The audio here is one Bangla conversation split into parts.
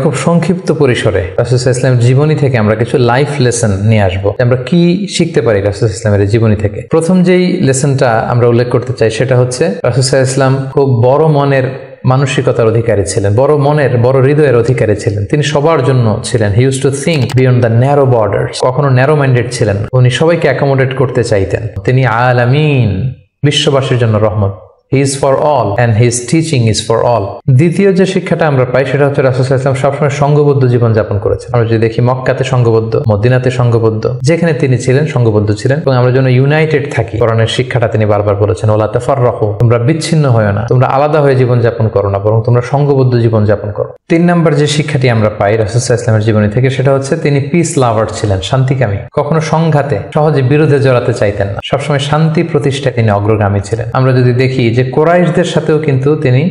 খুব সংক্ষিপ্ত পরিসরে রাসূল সাল্লাল্লাহু আলাইহি ওয়াসাল্লামের জীবনী থেকে আমরা কিছু লাইফ লেসন নিয়ে আসবো। আমরা কি শিখতে পারি রাসূল সাল্লাল্লাহু আলাইহি ওয়াসাল্লামের জীবনী থেকে। প্রথম যেই লেসনটা আমরা উল্লেখ করতে চাই সেটা হচ্ছে রাসূল সাল্লাল্লাহু আলাইহি ওয়াসাল্লাম খুব বড় মনের মানসিকতার অধিকারী ছিলেন, বড় মনের বড় হৃদয়ের অধিকারী ছিলেন। তিনি সবার জন্য ছিলেন। He use to think beyond the narrow borders. কখনো ন্যারো মাইন্ডেড ছিলেন। উনি সবাইকে অ্যাকোমোডেট করতে চাইতেন। তিনি আলামিন, বিশ্ববাসীর জন্য রহমত। He is for all and his teaching is for all. দ্বিতীয় যে শিক্ষাটা আমরা পাই সেটা হচ্ছে রাসূল সাল্লাল্লাহু আলাইহি ওয়াসাল্লাম সবসময় সংঘবদ্ধ জীবন যাপন করেছেন। আমরা যদি দেখি মক্কাতে সংঘবদ্ধ, মদিনাতে সংঘবদ্ধ, যেখানে তিনি ছিলেন সংঘবদ্ধ ছিলেন এবং আমরা যেন ইউনাইটেড থাকি। কোরআনের শিক্ষাটা তিনি বারবার বলেছেন, ওয়ালা তাফাররাকু, তোমরা বিচ্ছিন্ন হয়ো না, তোমরা আলাদা হয়ে জীবন যাপন করো না, বরং তোমরা সংঘবদ্ধ জীবন যাপন করো। 3 নম্বর যে শিক্ষাটি আমরা পাই রাসূল সাল্লাল্লাহু আলাইহি ওয়াসাল্লামের জীবনী থেকে সেটা হচ্ছে তিনি পিস লাভার ছিলেন, শান্তিকামী। কখনো সংঘাতে সহজে বিরোধে জড়াতে চাইতেন না। সবসময় শান্তি প্রতিষ্ঠায় তিনি অগ্রগামী ছিলেন। আমরা যদি দেখি যে কুরাইশদের সাথেও কিন্তু তিনি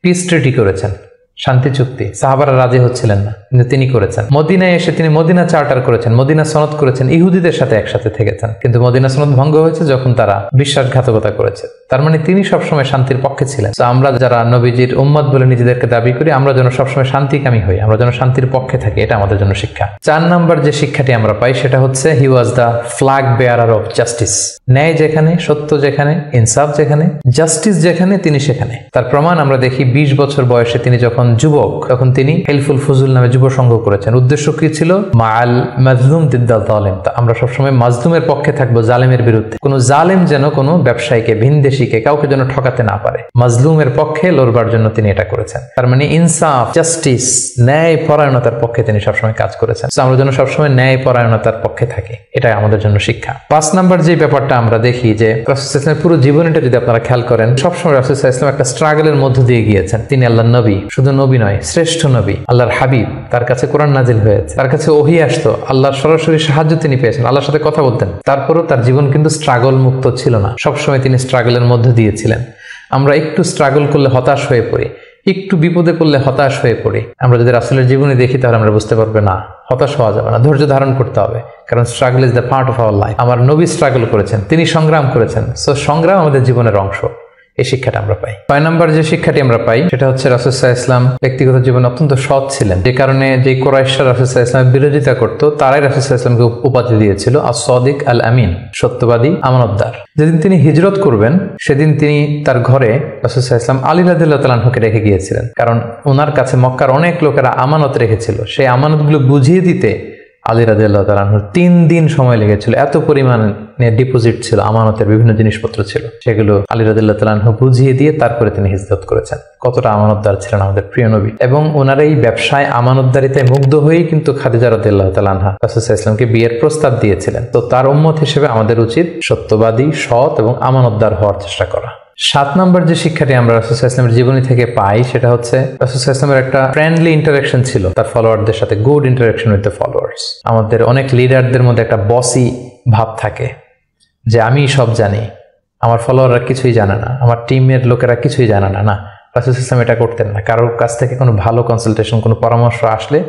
পিস ট্রিটি করেছেন, শান্তি চুক্তি। সাহাবারা রাজি হচ্ছিলেন না, কিন্তু তিনি করেছেন। মদিনায় এসে তিনি মদিনা চার্টার করেছেন, মদিনা সনদ করেছেন, ইহুদিদের সাথে একসাথে থেকেছেন। কিন্তু মদিনা সনদ ভঙ্গ হয়েছে যখন তারা বিশ্বাসঘাতকতা করেছে। তার মানে তিনি সবসময় শান্তির পক্ষে ছিলেন। তো আমরা যারা নবীজির উম্মত বলে নিজেদেরকে দাবি করি, আমরা যেন সবসময় শান্তিকামী হই, আমরা যেন শান্তির পক্ষে থাকি, এটা আমাদের জন্য শিক্ষা। 4 নম্বর যে শিক্ষাটি আমরা পাই সেটা হচ্ছে he was the flag bearer of justice. ন্যায় যেখানে, সত্য যেখানে, ইনসাফ যেখানে, জাস্টিস যেখানে, তিনি সেখানে। তার প্রমাণ আমরা দেখি 20 বছর বয়সে তিনি যখন যুবক, তখন তিনি হেলফুল ফুজুল নামে যুব সংঘ করেছেন। উদ্দেশ্য কি ছিল? মাআল মাজলুম দিদ্দাল জালিম। আমরা সবসময় মাজলুমের পক্ষে থাকবো, জালেমের বিরুদ্ধে। কোনো জালেম যেন কোনো ব্যবসায়ীকে, ভিনদেশীকে, কাউকে যেন ঠকাতে না পারে। মাজলুমের পক্ষে লড়বার জন্য তিনি এটা করেছেন। তার মানে ইনসাফ, জাস্টিস, ন্যায় পরায়ণতার পক্ষে তিনি সবসময় কাজ করেছেন। আমরা যেন সবসময় ন্যায় পরায়ণতার পক্ষে থাকি, এটাই আমাদের জন্য শিক্ষা। 5 নম্বর যে ব্যাপারটা আমরা দেখি যে রাসূল সাল্লাল্লাহু আলাইহি ওয়াসাল্লামের পুরো জীবনীটা যদি আপনারা খেয়াল করেন, সবসময় রাসূল সাল্লাল্লাহু আলাইহি ওয়াসাল্লাম একটা স্ট্রাগলের মধ্য দিয়ে গিয়েছেন। তিনি আল্লাহর নবী, শুধু নবী নয়, শ্রেষ্ঠ নবী, আল্লাহর হাবিব। তার কাছে কোরআন নাজিল হয়েছে, তার কাছে ওহী আসতো, আল্লাহর সরাসরি সাহায্য তিনি পেয়েছেন, আল্লাহর সাথে কথা বলতেন। তারপরও তার জীবন কিন্তু স্ট্রাগল মুক্ত ছিল না। সবসময় তিনি স্ট্রাগলের মধ্যে দিয়েছিলেন। আমরা একটু স্ট্রাগল করলে হতাশ হয়ে পড়ি, একটু বিপদে পড়লে হতাশ হয়ে পড়ি। আমরা যদি রাসূলের জীবনী দেখি তাহলে আমরা বুঝতে পারবো না, হতাশ হওয়া যাবে না, ধৈর্য ধারণ করতে হবে। কারণ struggle is the part of our life. আমার নবী স্ট্রাগল করেছেন, তিনি সংগ্রাম করেছেন। সো সংগ্রাম আমাদের জীবনের অংশ। এই শিক্ষাটা আমরা পাই। 6 নম্বর যে শিক্ষাটি আমরা পাই সেটা হচ্ছে রাসূল সাল্লাল্লাহু আলাইহি ওয়াসাল্লাম ব্যক্তিগত জীবনে অত্যন্ত সৎ ছিলেন। যে কারণে যে কুরাইশরা রাসূল সাল্লাল্লাহু আলাইহি ওয়াসাল্লামের বিরোধিতা করত, তারাই রাসূল সাল্লাল্লাহু আলাইহি ওয়াসাল্লামকে উপাধি দিয়েছিল আস-সাদিক আল আমিন, সত্যবাদী, আমানতদার। যেদিন তিনি হিজরত করবেন সেদিন তিনি তার ঘরে রাসূল সাল্লাল্লাহু আলাইহি ওয়াসাল্লাম আলী রাদিয়াল্লাহু তাআলা আনহুকে রেখে গিয়েছিলেন। কারণ ওনার কাছে মক্কার অনেক লোকেরা আমানত রেখেছিল। সেই আমানতগুলো বুঝিয়ে দিতে আলী রাদিয়াল্লাহু তাআলা আনহুর 3 দিন সময় লেগেছিল। এত পরিমাণে ডিপোজিট ছিল, আমানতের বিভিন্ন জিনিসপত্র ছিল, সেগুলো আলী রাদিয়াল্লাহু তাআলা আনহু বুঝিয়ে দিয়ে তারপরে তিনি হিজরত করেছেন। কতটা আমানতদার ছিলেন আমাদের প্রিয় নবী। এবং ওনার এই ব্যবসায় আমানতদারিতায় মুগ্ধ হয়েই কিন্তু খাদিজা রাদিয়াল্লাহু তাআলা আনহা রাসূল সাল্লাল্লাহু আলাইহি ওয়াসাল্লামকে বিয়ের প্রস্তাব দিয়েছিলেন। তো তার উম্মত হিসেবে আমাদের উচিত সত্যবাদী, সৎ এবং আমানতদার হওয়ার চেষ্টা করা। 7 নম্বর যে শিক্ষাটি আমরা রাসূল সাল্লাল্লাহু আলাইহি ওয়াসাল্লামের জীবনী থেকে পাই সেটা হচ্ছে রাসূল সাল্লাল্লাহু আলাইহি ওয়াসাল্লামের একটা ফ্রেন্ডলি ইন্টারঅ্যাকশন ছিল তার ফলোয়ারদের সাথে, good interaction with the followers. আমাদের অনেক লিডারদের মধ্যে একটা বসি ভাব থাকে যে আমি সব জানি, আমার ফলোয়াররা কিছুই জানে না, আমার টিমের লোকেরা কিছুই জানে না। না, রাসূল সাল্লাল্লাহু আলাইহি ওয়াসাল্লাম এটা করতেন না। কারোর কাছ থেকে কোনো ভালো কনসালটেশন, কোনো পরামর্শ আসলে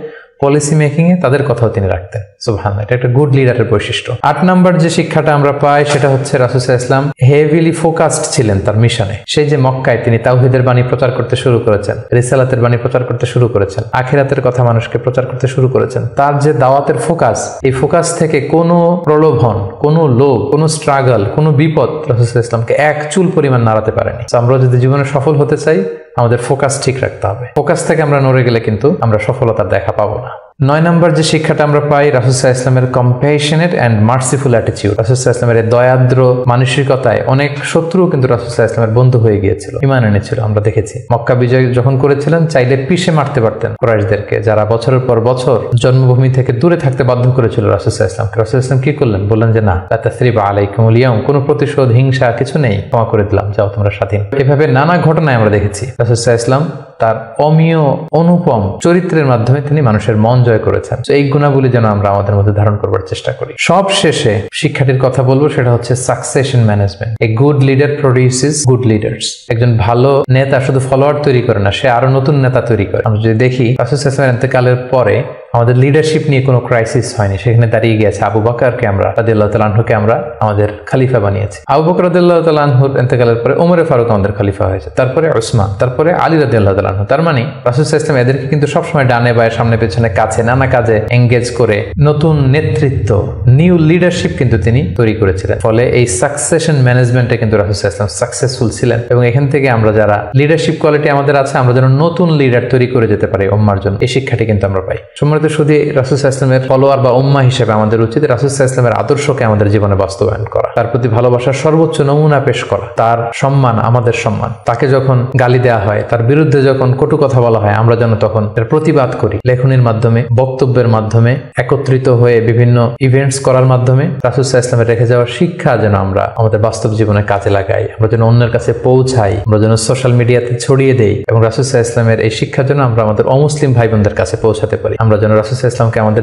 পলিসি মেকিং এ তাদের কথাও তিনি রাখতেন। সুবহানাল্লাহ, এটা একটা গুড লিডারের বৈশিষ্ট্য। 8 নম্বর যে শিক্ষাটা আমরা পাই সেটা হচ্ছে রাসূল সাল্লাল্লাহু আলাইহি ওয়াসাল্লাম হেভিলি ফোকাসড ছিলেন তার মিশনে। সেই যে মক্কায় তিনি তাওহীদের বাণী প্রচার করতে শুরু করেছেন, রিসালাতের বাণী প্রচার করতে শুরু করেছেন, আখিরাতের কথা মানুষকে প্রচার করতে শুরু করেছেন। তার যে দাওয়াতের ফোকাস, এই ফোকাস থেকে কোনো প্রলোভন, কোনো লোভ, কোনো স্ট্রাগল, কোনো বিপদ রাসূল সাল্লাল্লাহু আলাইহি ওয়াসাল্লামকে এক চুল পরিমাণ নাড়াতে পারেনি। আমরা যদি জীবনে সফল হতে চাই আমাদের ফোকাস ঠিক রাখতে হবে। ফোকাস থেকে আমরা নড়ে গেলে কিন্তু আমরা সফলতার দেখা পাবো না। 9 নম্বর যে শিক্ষাটা আমরা পাই রাসূল সাল্লাল্লাহু আলাইহি ওয়াসাল্লামের কম্প্যাশনেট এন্ড মার্সিফুল অ্যাটিটিউড। রাসূল সাল্লাল্লাহু আলাইহি ওয়াসাল্লামের দয়াদ্র মানসিকতায় অনেক শত্রু কিন্তু রাসূল সাল্লাল্লাহু আলাইহি ওয়াসাল্লামের বন্ধু হয়ে গিয়েছিল, ঈমান এনেছিল। আমরা দেখেছি মক্কা বিজয় যখন করেছিলেন চাইলে পিষে মারতে পারতেন কুরাইশদেরকে, যারা বছরের পর বছর জন্মভূমি থেকে দূরে থাকতে বাধ্য করেছিল রাসূল সাল্লাল্লাহু আলাইহি ওয়াসাল্লামকে। রাসূল সাল্লাল্লাহু আলাইহি ওয়াসাল্লাম কি করলেন? বললেন যে না, লা তাসরিবা আলাইকুমুল ইয়াউম, কোনো প্রতিশোধ, হিংসা কিছু নেই, ক্ষমা করে দিলাম, যাও তোমরা স্বাধীন। এভাবে নানা ঘটনায় আমরা দেখেছি রাসূল সাল্লাল্লাহু আলাইহি ওয়াসাল্লাম তার অমীয় অনুপম চরিত্রের মাধ্যমে তিনি মানুষের মন জয় করেছেন। এই গুণাবলী যেন আমরা আমাদের মধ্যে ধারণ করবার চেষ্টা করি। সব শেষে শিক্ষাটির কথা বলবো, সেটা হচ্ছে succession management. A good leader produces good leaders. একজন ভালো নেতা শুধু ফলোয়ার তৈরি করে না, সে আরো নতুন নেতা তৈরি করে। আমরা যদি দেখি রাসূল সাল্লাল্লাহু আলাইহি ওয়াসাল্লামের ইন্তেকালের পরে আমাদের লিডারশিপ নিয়ে কোনো ক্রাইসিস হয়নি, সেখানে দাঁড়িয়ে গিয়েছে আবু বকরকে আমরা রাদিয়াল্লাহু তাআলা আনহুকে আমরা আমাদের খলিফা বানিয়েছি। আবু বকর রাদিয়াল্লাহু তাআলা আনহুর ইন্তেকালের পরে ওমর ফারুক আমাদের খলিফা হয়েছে, তারপরে উসমান, তারপরে আলী রাদিয়াল্লাহু তাআলা আনহু। তার মানে রাসূল সাল্লাল্লাহু আলাইহি ওয়াসাল্লাম এদেরকে কিন্তু সবসময় ডানে বায়ে সামনে পেছনে কাছে নানা কাজে এঙ্গেজ করে নতুন নেতৃত্ব, নিউ লিডারশিপ কিন্তু তিনি তৈরি করেছিলেন। ফলে এই সাকসেশন ম্যানেজমেন্টে কিন্তু রাসূল সাল্লাল্লাহু আলাইহি ওয়াসাল্লাম সাকসেসফুল ছিলেন। এবং এখান থেকে আমরা যারা লিডারশিপ কোয়ালিটি আমাদের আছে, আমরা যেন নতুন লিডার তৈরি করে যেতে পারি উম্মার জন্য, এই শিক্ষাটি কিন্তু আমরা পাই। সম্মানিত শুধু রাসূল সাল্লাল্লাহু আলাইহি ওয়াসাল্লামের ফলোয়ার বা উম্মা হিসেবে আমাদের উচিত রাসূল সাল্লাল্লাহু আলাইহি ওয়াসাল্লামের আদর্শকে আমাদের জীবনে বাস্তবায়ন করা, তার প্রতি ভালোবাসার সর্বোচ্চ নমুনা পেশ করা, তার সম্মান আমাদের সম্মান। তাকে যখন গালি দেওয়া হয়, তার বিরুদ্ধে যখন কটু কথা বলা হয়, আমরা যেন তখন এর প্রতিবাদ করি, লেখনীর মাধ্যমে, বক্তব্যের মাধ্যমে, একত্রিত হয়ে বিভিন্ন ইভেন্টস করার মাধ্যমে রাসূল সাল্লাল্লাহু আলাইহি ওয়াসাল্লামের রেখে যাওয়ার শিক্ষা যেন আমরা আমাদের বাস্তব জীবনে কাজে লাগাই, আমরা যেন অন্যের কাছে পৌঁছাই, আমরা যেন সোশ্যাল মিডিয়াতে ছড়িয়ে দেই এবং রাসূল সাল্লাল্লাহু আলাইহি ওয়াসাল্লামের এই শিক্ষার জন্য আমরা আমাদের অমুসলিম ভাই বোনদের কাছে পৌঁছাতে পারি। আমরা যেন রাসূল সাল্লাল্লাহু আলাইহি ওয়াসাল্লামকে আমাদের